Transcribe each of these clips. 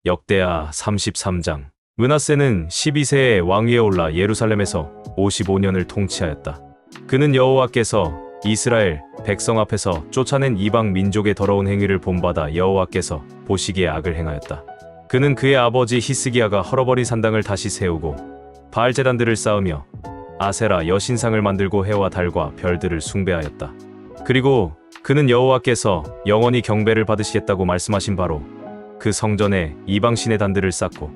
역대하 33장. 므낫세는 12세에 왕위에 올라 예루살렘에서 55년을 통치하였다. 그는 여호와께서 이스라엘 백성 앞에서 쫓아낸 이방 민족의 더러운 행위를 본받아 여호와께서 보시기에 악을 행하였다. 그는 그의 아버지 히스기야가 헐어버린 산당을 다시 세우고 바알 제단들을 쌓으며 아세라 여신상을 만들고 해와 달과 별들을 숭배하였다. 그리고 그는 여호와께서 영원히 경배를 받으시겠다고 말씀하신 바로 그 성전에 이방 신의 단들을 쌓고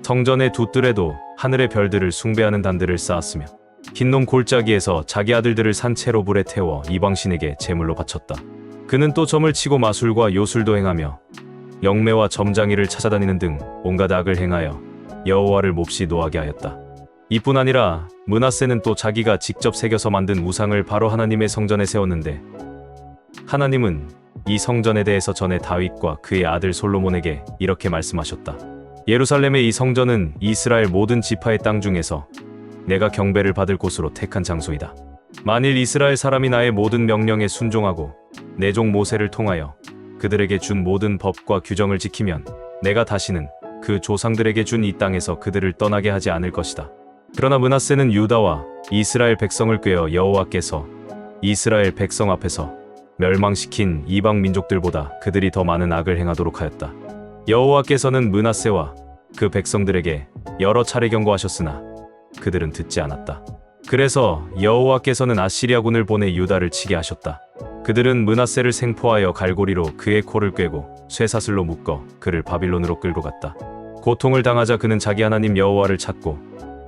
성전의 두 뜰에도 하늘의 별들을 숭배하는 단들을 쌓았으며 흰놈 골짜기에서 자기 아들들을 산채로 불에 태워 이방 신에게 제물로 바쳤다. 그는 또 점을 치고 마술과 요술도 행하며 영매와 점장이를 찾아다니는 등 온갖 악을 행하여 여호와를 몹시 노하게 하였다. 이뿐 아니라 므낫세는 또 자기가 직접 새겨서 만든 우상을 바로 하나님의 성전에 세웠는데 하나님은 이 성전에 대해서 전에 다윗과 그의 아들 솔로몬에게 이렇게 말씀하셨다. 예루살렘의 이 성전은 이스라엘 모든 지파의 땅 중에서 내가 경배를 받을 곳으로 택한 장소이다. 만일 이스라엘 사람이 나의 모든 명령에 순종하고 내 종 모세를 통하여 그들에게 준 모든 법과 규정을 지키면 내가 다시는 그 조상들에게 준 이 땅에서 그들을 떠나게 하지 않을 것이다. 그러나 므낫세는 유다와 이스라엘 백성을 꾀어 여호와께서 이스라엘 백성 앞에서 멸망시킨 이방 민족들보다 그들이 더 많은 악을 행하도록 하였다. 여호와께서는 므낫세와 그 백성들에게 여러 차례 경고하셨으나 그들은 듣지 않았다. 그래서 여호와께서는 아시리아군을 보내 유다를 치게 하셨다. 그들은 므낫세를 생포하여 갈고리로 그의 코를 꿰고 쇠사슬로 묶어 그를 바빌론으로 끌고 갔다. 고통을 당하자 그는 자기 하나님 여호와를 찾고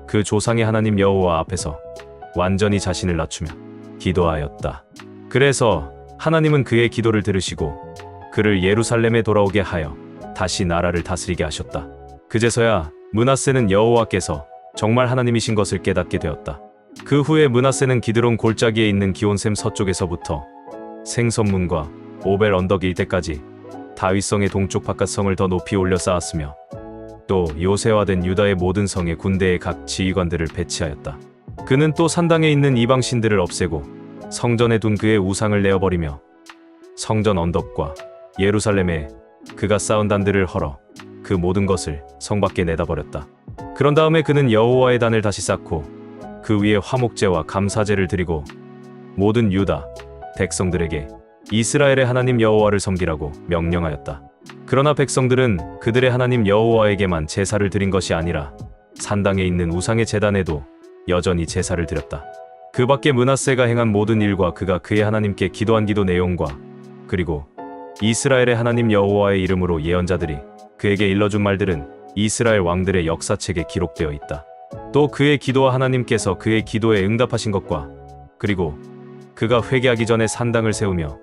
그 조상의 하나님 여호와 앞에서 완전히 자신을 낮추며 기도하였다. 그래서 하나님은 그의 기도를 들으시고 그를 예루살렘에 돌아오게 하여 다시 나라를 다스리게 하셨다. 그제서야 므낫세는 여호와께서 정말 하나님이신 것을 깨닫게 되었다. 그 후에 므낫세는 기드론 골짜기에 있는 기온샘 서쪽에서부터 생선문과 오벨 언덕 일대까지 다윗성의 동쪽 바깥 성을 더 높이 올려 쌓았으며 또 요새화된 유다의 모든 성의 군대의 각 지휘관들을 배치하였다. 그는 또 산당에 있는 이방 신들을 없애고 성전에 둔 그의 우상을 내어버리며 성전 언덕과 예루살렘에 그가 쌓은 단들을 헐어 그 모든 것을 성 밖에 내다버렸다. 그런 다음에 그는 여호와의 단을 다시 쌓고 그 위에 화목제와 감사제를 드리고 모든 유다 백성들에게 이스라엘의 하나님 여호와를 섬기라고 명령하였다. 그러나 백성들은 그들의 하나님 여호와에게만 제사를 드린 것이 아니라 산당에 있는 우상의 제단에도 여전히 제사를 드렸다. 그 밖에 므낫세가 행한 모든 일과 그가 그의 하나님께 기도한 기도 내용과 그리고 이스라엘의 하나님 여호와의 이름으로 예언자들이 그에게 일러준 말들은 이스라엘 왕들의 역사책에 기록되어 있다. 또 그의 기도와 하나님께서 그의 기도에 응답하신 것과 그리고 그가 회개하기 전에 산당을 세우며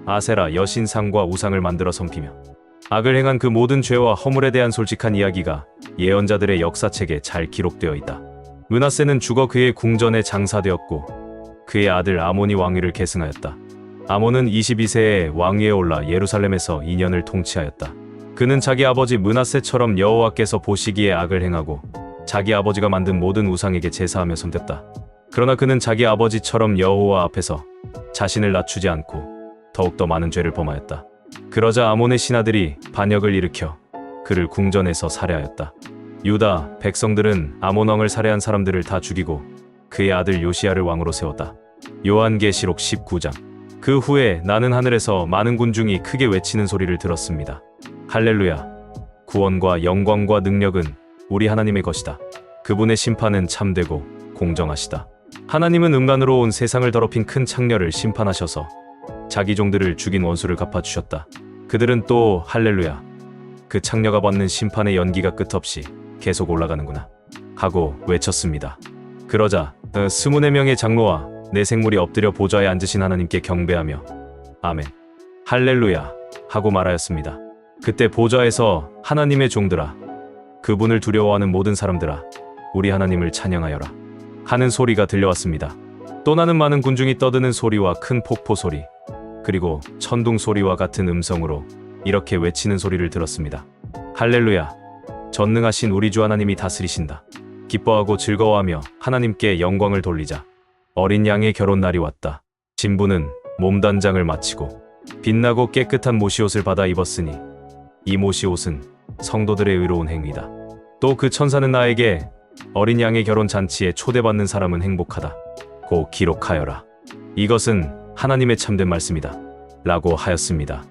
아세라 여신상과 우상을 만들어 섬기며 악을 행한 그 모든 죄와 허물에 대한 솔직한 이야기가 예언자들의 역사책에 잘 기록되어 있다. 므낫세는 죽어 그의 궁전에 장사되었고 그의 아들 아몬이 왕위를 계승하였다. 아몬은 22세에 왕위에 올라 예루살렘에서 2년을 통치하였다. 그는 자기 아버지 므낫세처럼 여호와께서 보시기에 악을 행하고 자기 아버지가 만든 모든 우상에게 제사하며 섬겼다. 그러나 그는 자기 아버지처럼 여호와 앞에서 자신을 낮추지 않고 더욱더 많은 죄를 범하였다. 그러자 아몬의 신하들이 반역을 일으켜 그를 궁전에서 살해하였다. 유다 백성들은 아몬 왕을 살해한 사람들을 다 죽이고 그의 아들 요시야를 왕으로 세웠다. 요한계시록 19장. 그 후에 나는 하늘에서 많은 군중이 크게 외치는 소리를 들었습니다. 할렐루야! 구원과 영광과 능력은 우리 하나님의 것이다. 그분의 심판은 참되고 공정하시다. 하나님은 음란으로 온 세상을 더럽힌 큰 창녀를 심판하셔서 자기 종들을 죽인 원수를 갚아주셨다. 그들은 또 할렐루야! 그 창녀가 받는 심판의 연기가 끝없이 계속 올라가는구나 하고 외쳤습니다. 그러자 24명의 장로와 내 생물이 엎드려 보좌에 앉으신 하나님께 경배하며 아멘, 할렐루야 하고 말하였습니다. 그때 보좌에서 하나님의 종들아, 그분을 두려워하는 모든 사람들아, 우리 하나님을 찬양하여라 하는 소리가 들려왔습니다. 또 나는 많은 군중이 떠드는 소리와 큰 폭포 소리 그리고 천둥 소리와 같은 음성으로 이렇게 외치는 소리를 들었습니다. 할렐루야! 전능하신 우리 주 하나님이 다스리신다. 기뻐하고 즐거워하며 하나님께 영광을 돌리자. 어린 양의 결혼날이 왔다. 신부는 몸단장을 마치고 빛나고 깨끗한 모시옷을 받아 입었으니 이 모시옷은 성도들의 의로운 행위다. 또 그 천사는 나에게 어린 양의 결혼 잔치에 초대받는 사람은 행복하다 고 기록하여라. 이것은 하나님의 참된 말씀이다 라고 하였습니다.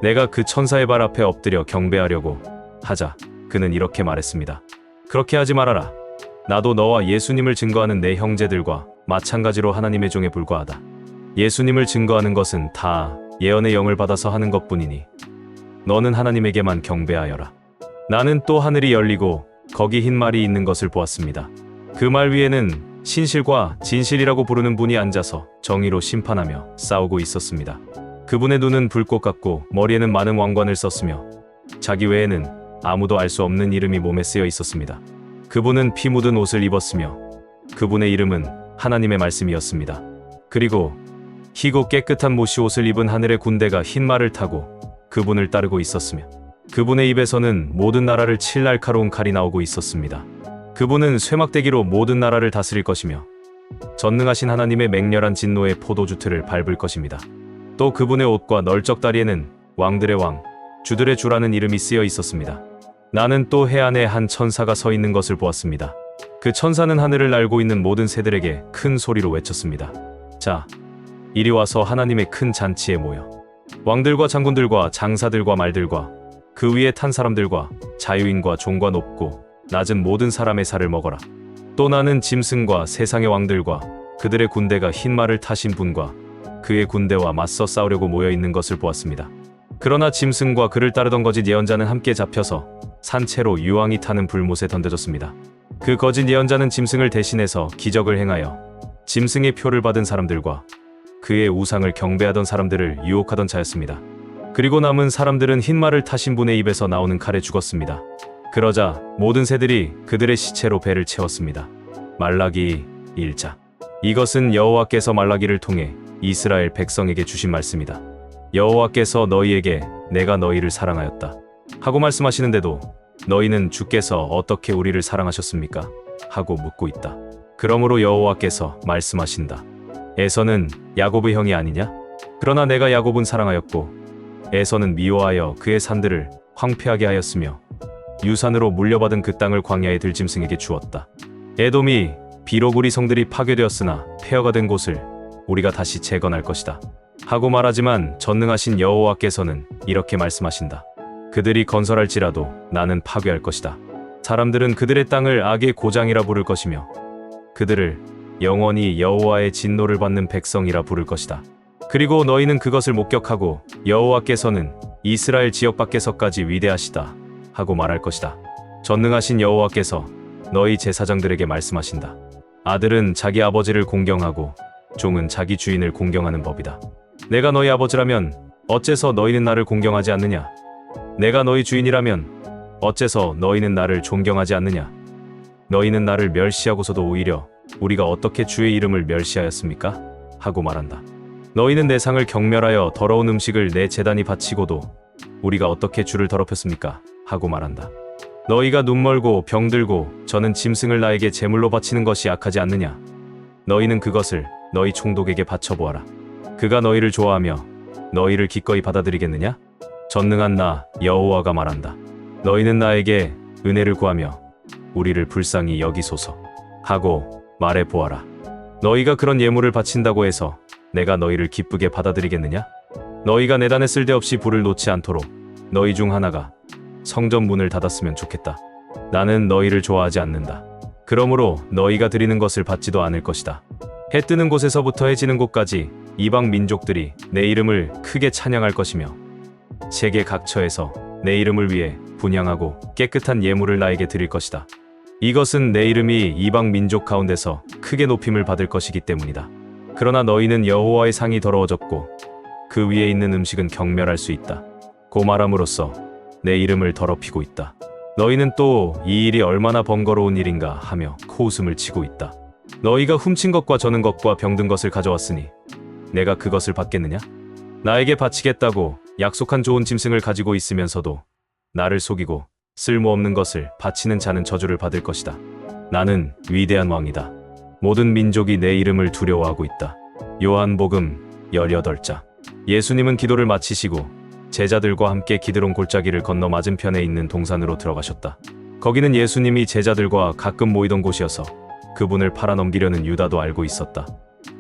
내가 그 천사의 발 앞에 엎드려 경배하려고 하자 그는 이렇게 말했습니다. 그렇게 하지 말아라. 나도 너와 예수님을 증거하는 내 형제들과 마찬가지로 하나님의 종에 불과하다. 예수님을 증거하는 것은 다 예언의 영을 받아서 하는 것뿐이니 너는 하나님에게만 경배하여라. 나는 또 하늘이 열리고 거기 흰 말이 있는 것을 보았습니다. 그 말 위에는 신실과 진실이라고 부르는 분이 앉아서 정의로 심판하며 싸우고 있었습니다. 그분의 눈은 불꽃 같고 머리에는 많은 왕관을 썼으며 자기 외에는 아무도 알 수 없는 이름이 몸에 쓰여 있었습니다. 그분은 피 묻은 옷을 입었으며 그분의 이름은 하나님의 말씀이었습니다. 그리고 희고 깨끗한 모시 옷을 입은 하늘의 군대가 흰 말을 타고 그분을 따르고 있었으며 그분의 입에서는 모든 나라를 칠 날카로운 칼이 나오고 있었습니다. 그분은 쇠막대기로 모든 나라를 다스릴 것이며 전능하신 하나님의 맹렬한 진노의 포도주틀을 밟을 것입니다. 또 그분의 옷과 널쩍 다리에는 왕들의 왕, 주들의 주라는 이름이 쓰여 있었습니다. 나는 또 해안에 한 천사가 서 있는 것을 보았습니다. 그 천사는 하늘을 날고 있는 모든 새들에게 큰 소리로 외쳤습니다. 자, 이리 와서 하나님의 큰 잔치에 모여 왕들과 장군들과 장사들과 말들과 그 위에 탄 사람들과 자유인과 종과 높고 낮은 모든 사람의 살을 먹어라. 또 나는 짐승과 세상의 왕들과 그들의 군대가 흰 말을 타신 분과 그의 군대와 맞서 싸우려고 모여 있는 것을 보았습니다. 그러나 짐승과 그를 따르던 거짓 예언자는 함께 잡혀서 산채로 유황이 타는 불못에 던져졌습니다. 그 거짓 예언자는 짐승을 대신해서 기적을 행하여 짐승의 표를 받은 사람들과 그의 우상을 경배하던 사람들을 유혹하던 자였습니다. 그리고 남은 사람들은 흰 말을 타신 분의 입에서 나오는 칼에 죽었습니다. 그러자 모든 새들이 그들의 시체로 배를 채웠습니다. 말라기 1장. 이것은 여호와께서 말라기를 통해 이스라엘 백성에게 주신 말씀이다. 여호와께서 너희에게 내가 너희를 사랑하였다 하고 말씀하시는데도 너희는 주께서 어떻게 우리를 사랑하셨습니까? 하고 묻고 있다. 그러므로 여호와께서 말씀하신다. 에서는 야곱의 형이 아니냐? 그러나 내가 야곱은 사랑하였고 에서는 미워하여 그의 산들을 황폐하게 하였으며 유산으로 물려받은 그 땅을 광야의 들짐승에게 주었다. 에돔이 비록 우리 성들이 파괴되었으나 폐허가 된 곳을 우리가 다시 재건할 것이다 하고 말하지만 전능하신 여호와께서는 이렇게 말씀하신다. 그들이 건설할지라도 나는 파괴할 것이다. 사람들은 그들의 땅을 악의 고장이라 부를 것이며 그들을 영원히 여호와의 진노를 받는 백성이라 부를 것이다. 그리고 너희는 그것을 목격하고 여호와께서는 이스라엘 지역 밖에서까지 위대하시다 하고 말할 것이다. 전능하신 여호와께서 너희 제사장들에게 말씀하신다. 아들은 자기 아버지를 공경하고 종은 자기 주인을 공경하는 법이다. 내가 너희 아버지라면 어째서 너희는 나를 공경하지 않느냐? 내가 너희 주인이라면 어째서 너희는 나를 존경하지 않느냐? 너희는 나를 멸시하고서도 오히려 우리가 어떻게 주의 이름을 멸시하였습니까? 하고 말한다. 너희는 내 상을 경멸하여 더러운 음식을 내 제단이 바치고도 우리가 어떻게 주를 더럽혔습니까? 하고 말한다. 너희가 눈멀고 병들고 저는 짐승을 나에게 제물로 바치는 것이 악하지 않느냐? 너희는 그것을 너희 총독에게 바쳐보아라. 그가 너희를 좋아하며 너희를 기꺼이 받아들이겠느냐? 전능한 나 여호와가 말한다. 너희는 나에게 은혜를 구하며 우리를 불쌍히 여기소서 하고 말해보아라. 너희가 그런 예물을 바친다고 해서 내가 너희를 기쁘게 받아들이겠느냐? 너희가 내단에 쓸데없이 불을 놓지 않도록 너희 중 하나가 성전 문을 닫았으면 좋겠다. 나는 너희를 좋아하지 않는다. 그러므로 너희가 드리는 것을 받지도 않을 것이다. 해 뜨는 곳에서부터 해 지는 곳까지 이방 민족들이 내 이름을 크게 찬양할 것이며 세계 각처에서 내 이름을 위해 분향하고 깨끗한 예물을 나에게 드릴 것이다. 이것은 내 이름이 이방 민족 가운데서 크게 높임을 받을 것이기 때문이다. 그러나 너희는 여호와의 상이 더러워졌고 그 위에 있는 음식은 경멸할 수 있다. 고 말함으로써 내 이름을 더럽히고 있다. 너희는 또 이 일이 얼마나 번거로운 일인가 하며 코웃음을 치고 있다. 너희가 훔친 것과 저는 것과 병든 것을 가져왔으니 내가 그것을 받겠느냐? 나에게 바치겠다고 약속한 좋은 짐승을 가지고 있으면서도 나를 속이고 쓸모없는 것을 바치는 자는 저주를 받을 것이다. 나는 위대한 왕이다. 모든 민족이 내 이름을 두려워하고 있다. 요한복음 18장. 예수님은 기도를 마치시고 제자들과 함께 기드론 골짜기를 건너 맞은편에 있는 동산으로 들어가셨다. 거기는 예수님이 제자들과 가끔 모이던 곳이어서 그분을 팔아넘기려는 유다도 알고 있었다.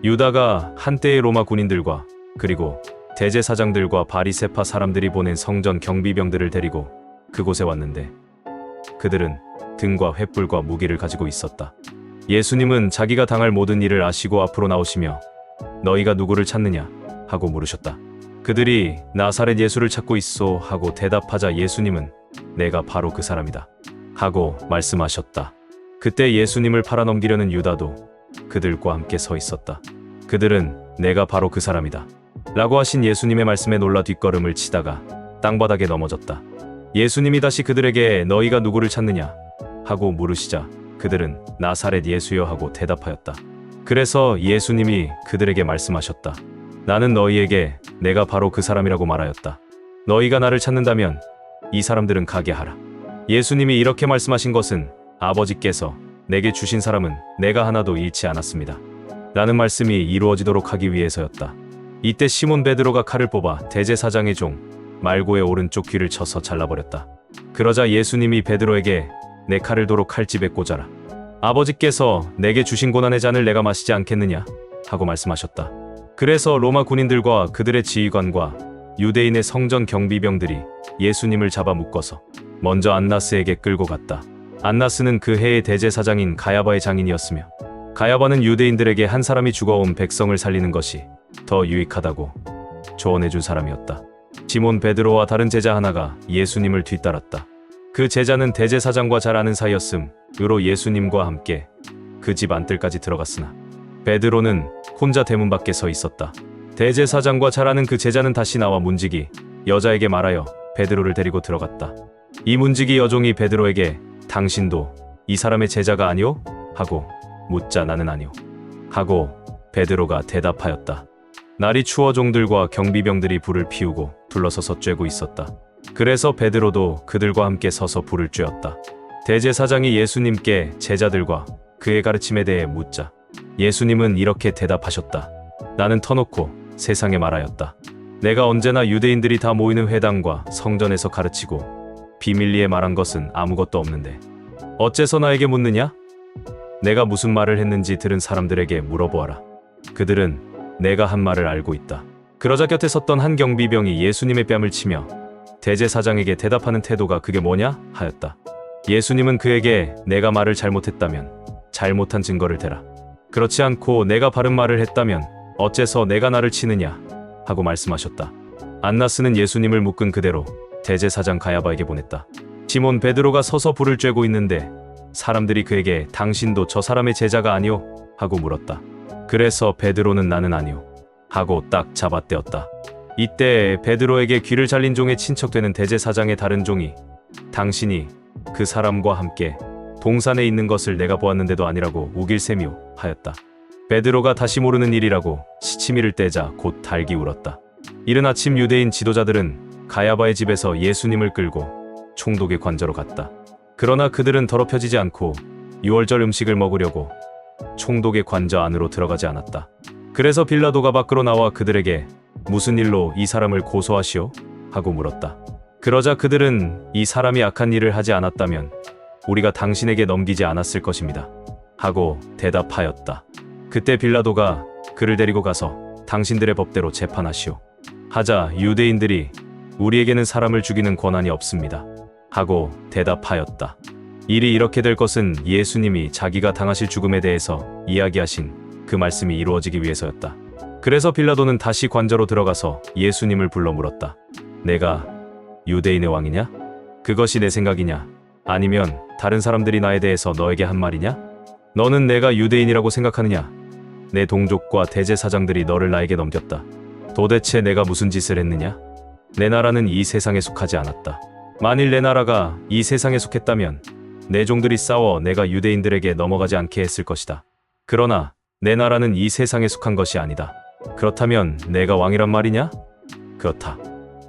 유다가 한때의 로마 군인들과 그리고 대제사장들과 바리새파 사람들이 보낸 성전 경비병들을 데리고 그곳에 왔는데 그들은 등과 횃불과 무기를 가지고 있었다. 예수님은 자기가 당할 모든 일을 아시고 앞으로 나오시며 너희가 누구를 찾느냐 하고 물으셨다. 그들이 나사렛 예수를 찾고 있소 하고 대답하자 예수님은 내가 바로 그 사람이다 하고 말씀하셨다. 그때 예수님을 팔아넘기려는 유다도 그들과 함께 서 있었다. 그들은 내가 바로 그 사람이다 라고 하신 예수님의 말씀에 놀라 뒷걸음을 치다가 땅바닥에 넘어졌다. 예수님이 다시 그들에게 너희가 누구를 찾느냐 하고 물으시자 그들은 나사렛 예수여 하고 대답하였다. 그래서 예수님이 그들에게 말씀하셨다. 나는 너희에게 내가 바로 그 사람이라고 말하였다. 너희가 나를 찾는다면 이 사람들은 가게 하라. 예수님이 이렇게 말씀하신 것은 아버지께서 내게 주신 사람은 내가 하나도 잃지 않았습니다 라는 말씀이 이루어지도록 하기 위해서였다. 이때 시몬 베드로가 칼을 뽑아 대제사장의 종 말고의 오른쪽 귀를 쳐서 잘라버렸다. 그러자 예수님이 베드로에게 내 칼을 도로 칼집에 꽂아라. 아버지께서 내게 주신 고난의 잔을 내가 마시지 않겠느냐 하고 말씀하셨다. 그래서 로마 군인들과 그들의 지휘관과 유대인의 성전 경비병들이 예수님을 잡아 묶어서 먼저 안나스에게 끌고 갔다. 안나스는 그 해의 대제사장인 가야바의 장인이었으며 가야바는 유대인들에게 한 사람이 죽어온 백성을 살리는 것이 더 유익하다고 조언해준 사람이었다. 시몬 베드로와 다른 제자 하나가 예수님을 뒤따랐다. 그 제자는 대제사장과 잘 아는 사이였음으로 예수님과 함께 그 집 안뜰까지 들어갔으나 베드로는 혼자 대문 밖에 서 있었다. 대제사장과 잘 아는 그 제자는 다시 나와 문지기 여자에게 말하여 베드로를 데리고 들어갔다. 이 문지기 여종이 베드로에게 당신도 이 사람의 제자가 아니오? 하고 묻자 나는 아니오 하고 베드로가 대답하였다. 날이 추워 종들과 경비병들이 불을 피우고 둘러서서 쬐고 있었다. 그래서 베드로도 그들과 함께 서서 불을 쬐었다. 대제사장이 예수님께 제자들과 그의 가르침에 대해 묻자 예수님은 이렇게 대답하셨다. 나는 터놓고 세상에 말하였다. 내가 언제나 유대인들이 다 모이는 회당과 성전에서 가르치고 비밀리에 말한 것은 아무것도 없는데 어째서 나에게 묻느냐? 내가 무슨 말을 했는지 들은 사람들에게 물어보아라. 그들은 내가 한 말을 알고 있다. 그러자 곁에 섰던 한 경비병이 예수님의 뺨을 치며 대제사장에게 대답하는 태도가 그게 뭐냐? 하였다. 예수님은 그에게 내가 말을 잘못했다면 잘못한 증거를 대라. 그렇지 않고 내가 바른 말을 했다면 어째서 내가 나를 치느냐? 하고 말씀하셨다. 안나스는 예수님을 묶은 그대로 대제사장 가야바에게 보냈다. 시몬 베드로가 서서 불을 쬐고 있는데 사람들이 그에게 당신도 저 사람의 제자가 아니오? 하고 물었다. 그래서 베드로는 나는 아니오 하고 딱 잡아떼었다. 이때 베드로에게 귀를 잘린 종의 친척되는 대제사장의 다른 종이 당신이 그 사람과 함께 동산에 있는 것을 내가 보았는데도 아니라고 우길 셈이오 하였다. 베드로가 다시 모르는 일이라고 시치미를 떼자 곧 달기 울었다. 이른 아침 유대인 지도자들은 가야바의 집에서 예수님을 끌고 총독의 관저로 갔다. 그러나 그들은 더럽혀지지 않고 유월절 음식을 먹으려고 총독의 관저 안으로 들어가지 않았다. 그래서 빌라도가 밖으로 나와 그들에게 무슨 일로 이 사람을 고소하시오? 하고 물었다. 그러자 그들은 이 사람이 악한 일을 하지 않았다면 우리가 당신에게 넘기지 않았을 것입니다. 하고 대답하였다. 그때 빌라도가 그를 데리고 가서 당신들의 법대로 재판하시오. 하자 유대인들이 우리에게는 사람을 죽이는 권한이 없습니다. 하고 대답하였다. 일이 이렇게 될 것은 예수님이 자기가 당하실 죽음에 대해서 이야기하신 그 말씀이 이루어지기 위해서였다. 그래서 빌라도는 다시 관저로 들어가서 예수님을 불러 물었다. 내가 유대인의 왕이냐? 그것이 내 생각이냐? 아니면 다른 사람들이 나에 대해서 너에게 한 말이냐? 너는 내가 유대인이라고 생각하느냐? 내 동족과 대제사장들이 너를 나에게 넘겼다. 도대체 내가 무슨 짓을 했느냐? 내 나라는 이 세상에 속하지 않았다. 만일 내 나라가 이 세상에 속했다면 내 종들이 싸워 내가 유대인들에게 넘어가지 않게 했을 것이다. 그러나 내 나라는 이 세상에 속한 것이 아니다. 그렇다면 내가 왕이란 말이냐? 그렇다.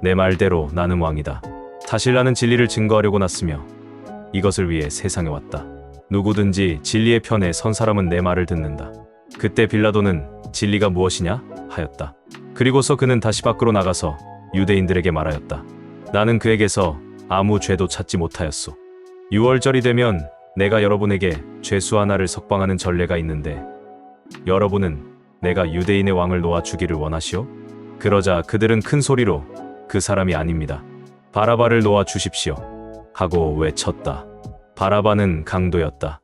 내 말대로 나는 왕이다. 사실 나는 진리를 증거하려고 났으며 이것을 위해 세상에 왔다. 누구든지 진리의 편에 선 사람은 내 말을 듣는다. 그때 빌라도는 진리가 무엇이냐? 하였다. 그리고서 그는 다시 밖으로 나가서 유대인들에게 말하였다. 나는 그에게서 아무 죄도 찾지 못하였소. 6월절이 되면 내가 여러분에게 죄수 하나를 석방하는 전례가 있는데 여러분은 내가 유대인의 왕을 놓아 주기를 원하시오? 그러자 그들은 큰 소리로 그 사람이 아닙니다. 바라바를 놓아 주십시오 하고 외쳤다. 바라바는 강도였다.